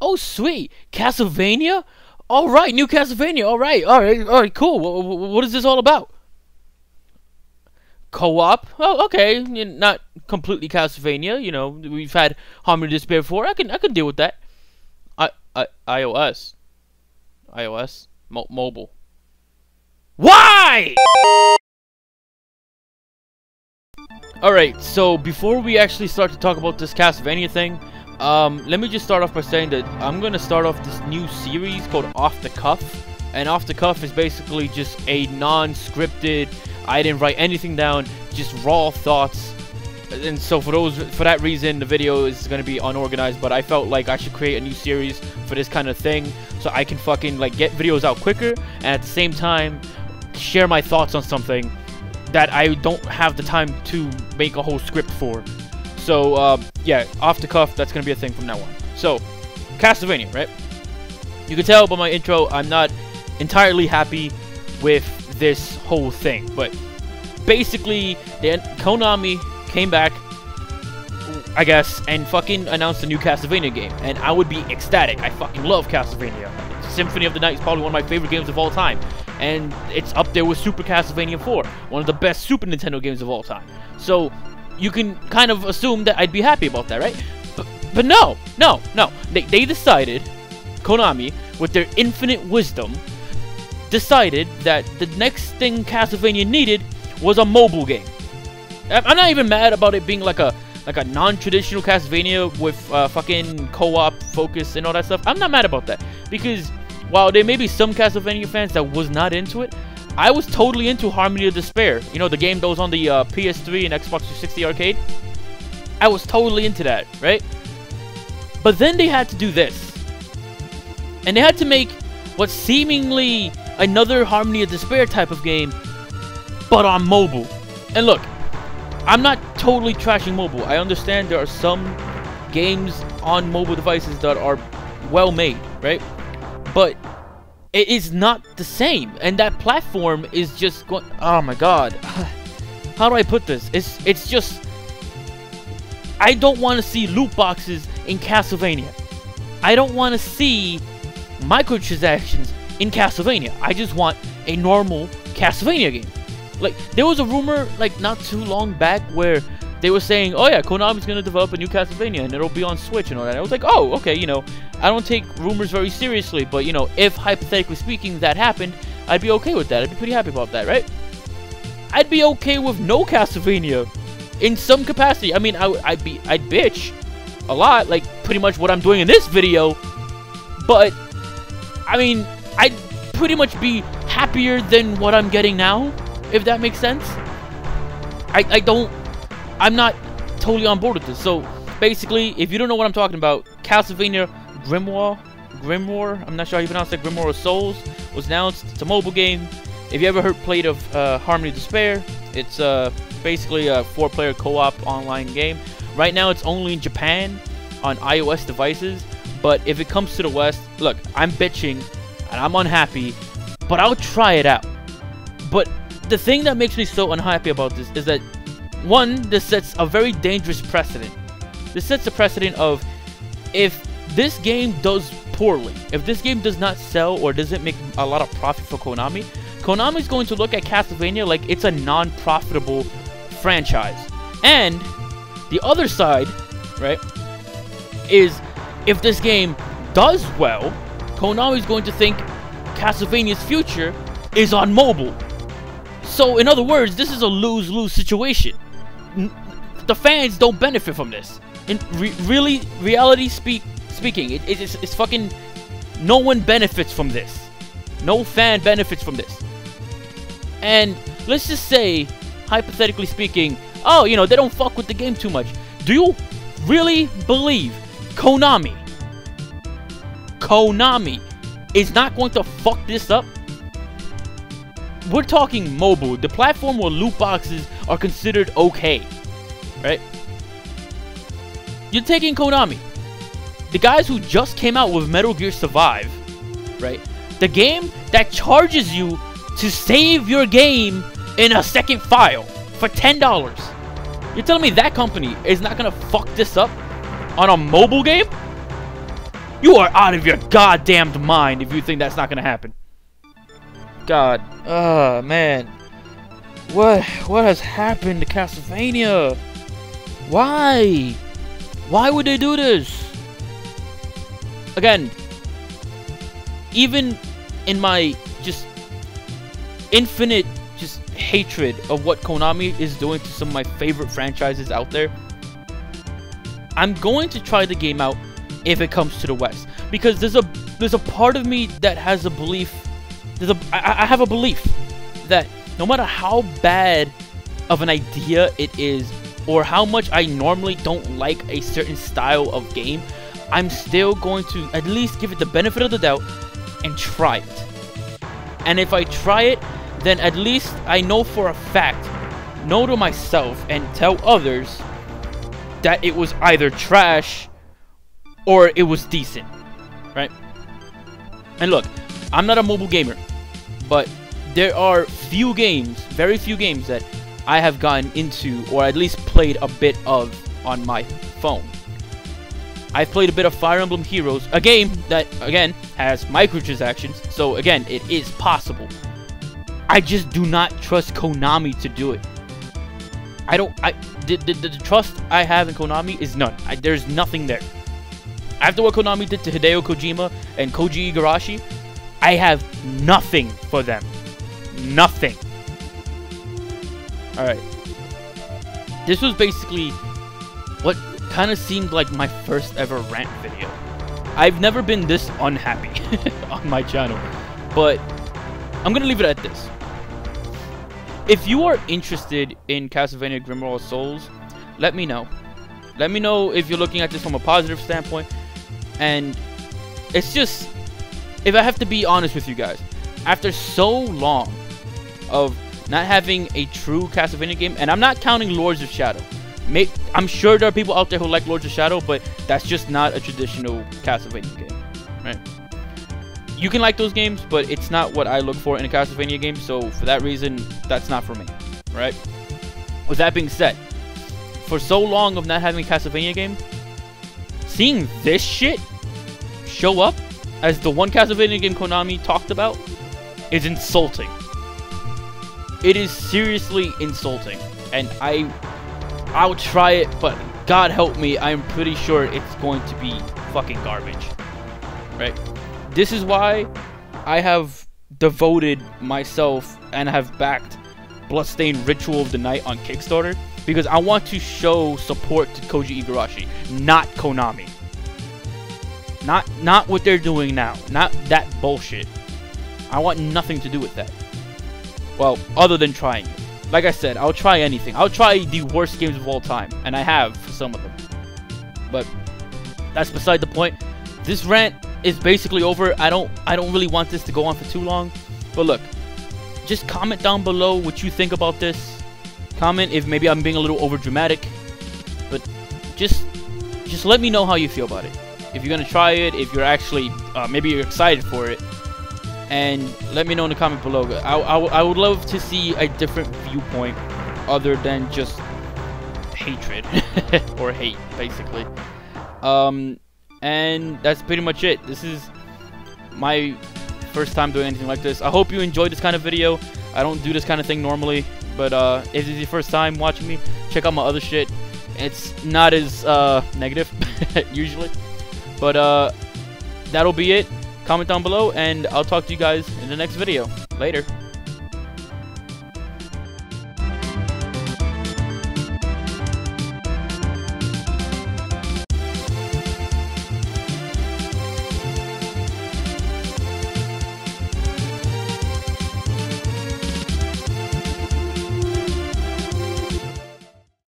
Oh, sweet. Castlevania? Alright, new Castlevania. Alright, cool. What is this all about? Co-op? Oh, okay. Not completely Castlevania. You know, we've had Harmony of Despair before. I can deal with that. iOS. Mobile. Why? Alright, so before we actually start to talk about this Castlevania thing, let me just start off by saying that I'm going to start off this new series called Off the Cuff. And Off the Cuff is basically just a non-scripted, I didn't write anything down, just raw thoughts. And so for that reason, the video is going to be unorganized, but I felt like I should create a new series for this kind of thing so I can fucking like get videos out quicker and at the same time share my thoughts on something that I don't have the time to make a whole script for. So yeah, Off the Cuff, that's going to be a thing from now on. So, Castlevania, right? You can tell by my intro, I'm not entirely happy with this whole thing, but basically, Konami came back, I guess, and fucking announced a new Castlevania game, and I would be ecstatic. I fucking love Castlevania. Symphony of the Night is probably one of my favorite games of all time, and it's up there with Super Castlevania 4, one of the best Super Nintendo games of all time. So, you can kind of assume that I'd be happy about that, right? But no. They decided, Konami, with their infinite wisdom, decided that the next thing Castlevania needed was a mobile game. I'm not even mad about it being like a non-traditional Castlevania with fucking co-op focus and all that stuff. I'm not mad about that, because while there may be some Castlevania fans that was not into it, I was totally into Harmony of Despair. You know, the game that was on the PS3 and Xbox 360 arcade. I was totally into that, right? But then they had to do this, and they had to make what seemingly another Harmony of Despair type of game, but on mobile. And look, I'm not totally trashing mobile. I understand there are some games on mobile devices that are well made, right? But it is not the same, and that platform is just going. Oh my god, how do I put this? It's just, I don't want to see loot boxes in Castlevania. I don't want to see microtransactions in Castlevania. I just want a normal Castlevania game. Like, there was a rumor, like, not too long back where they were saying, oh yeah, Konami's gonna develop a new Castlevania and it'll be on Switch and all that. I was like, oh, okay, you know, I don't take rumors very seriously, but, you know, if, hypothetically speaking, that happened, I'd be okay with that. I'd be pretty happy about that, right? I'd be okay with no Castlevania in some capacity. I mean, I'd bitch a lot, like, pretty much what I'm doing in this video, but, I mean, I'd pretty much be happier than what I'm getting now, if that makes sense. I'm not totally on board with this. So, basically, if you don't know what I'm talking about, Castlevania Grimoire, I'm not sure how you pronounce that, Grimoire of Souls, was announced. It's a mobile game. If you ever played of Harmony of Despair, it's basically a 4-player co-op online game. Right now, it's only in Japan on iOS devices, but if it comes to the West, look, I'm bitching and I'm unhappy, but I'll try it out. But the thing that makes me so unhappy about this is that, one, this sets a very dangerous precedent. This sets a precedent of, if this game does poorly, if this game does not sell or doesn't make a lot of profit for Konami, Konami's going to look at Castlevania like it's a non-profitable franchise. And the other side, right, is if this game does well, Konami's going to think Castlevania's future is on mobile. So, in other words, this is a lose-lose situation. The fans don't benefit from this. In reality speaking, it's fucking, no one benefits from this. No fan benefits from this. And let's just say, hypothetically speaking, oh, you know, they don't fuck with the game too much. Do you really believe Konami is not going to fuck this up? We're talking mobile, the platform where loot boxes are considered okay, right? You're taking Konami, the guys who just came out with Metal Gear Survive, right? The game that charges you to save your game in a second file for $10. You're telling me that company is not gonna fuck this up on a mobile game? You are out of your goddamned mind if you think that's not gonna happen. God. Man. What has happened to Castlevania? Why? Why would they do this? Again, even in my just infinite just hatred of what Konami is doing to some of my favorite franchises out there, I'm going to try the game out if it comes to the West, because there's a part of me that has a belief. I have a belief that no matter how bad of an idea it is, or how much I normally don't like a certain style of game, I'm still going to at least give it the benefit of the doubt and try it. And if I try it, then at least I know for a fact, know to myself and tell others that it was either trash or it was decent, right? And look, I'm not a mobile gamer, but there are few games, very few games that I have gotten into or at least played a bit of on my phone. I've played a bit of Fire Emblem Heroes, a game that, again, has microtransactions, so again, it is possible. I just do not trust Konami to do it. The trust I have in Konami is none. There's nothing there. After what Konami did to Hideo Kojima and Koji Igarashi, I have nothing for them. Nothing. Alright. This was basically what kind of seemed like my first ever rant video. I've never been this unhappy on my channel, but I'm gonna leave it at this. If you are interested in Castlevania Grimroll of Souls, let me know. Let me know if you're looking at this from a positive standpoint. And it's just, if I have to be honest with you guys, after so long of not having a true Castlevania game, and I'm not counting Lords of Shadow. I'm sure there are people out there who like Lords of Shadow, but that's just not a traditional Castlevania game, right? You can like those games, but it's not what I look for in a Castlevania game, so for that reason, that's not for me, right? With that being said, for so long of not having a Castlevania game, seeing this shit show up as the one Castlevania game Konami talked about is insulting. It is seriously insulting, and I'll try it, but God help me, I'm pretty sure it's going to be fucking garbage, right? This is why I have devoted myself and have backed Bloodstained Ritual of the Night on Kickstarter, because I want to show support to Koji Igarashi, not Konami. Not what they're doing now. Not that bullshit. I want nothing to do with that. Well, other than trying it. Like I said, I'll try anything. I'll try the worst games of all time, and I have for some of them. But that's beside the point. This rant is basically over. I don't really want this to go on for too long. But look, just comment down below what you think about this. Comment if maybe I'm being a little over dramatic. But just let me know how you feel about it. If you're gonna try it, if you're actually maybe you're excited for it, and let me know in the comment below. I would love to see a different viewpoint other than just hatred or hate, basically. And that's pretty much it. This is my first time doing anything like this. I hope you enjoyed this kind of video. I don't do this kind of thing normally, but if this is your first time watching me, check out my other shit. It's not as negative usually, but that'll be it. Comment down below, and I'll talk to you guys in the next video. Later.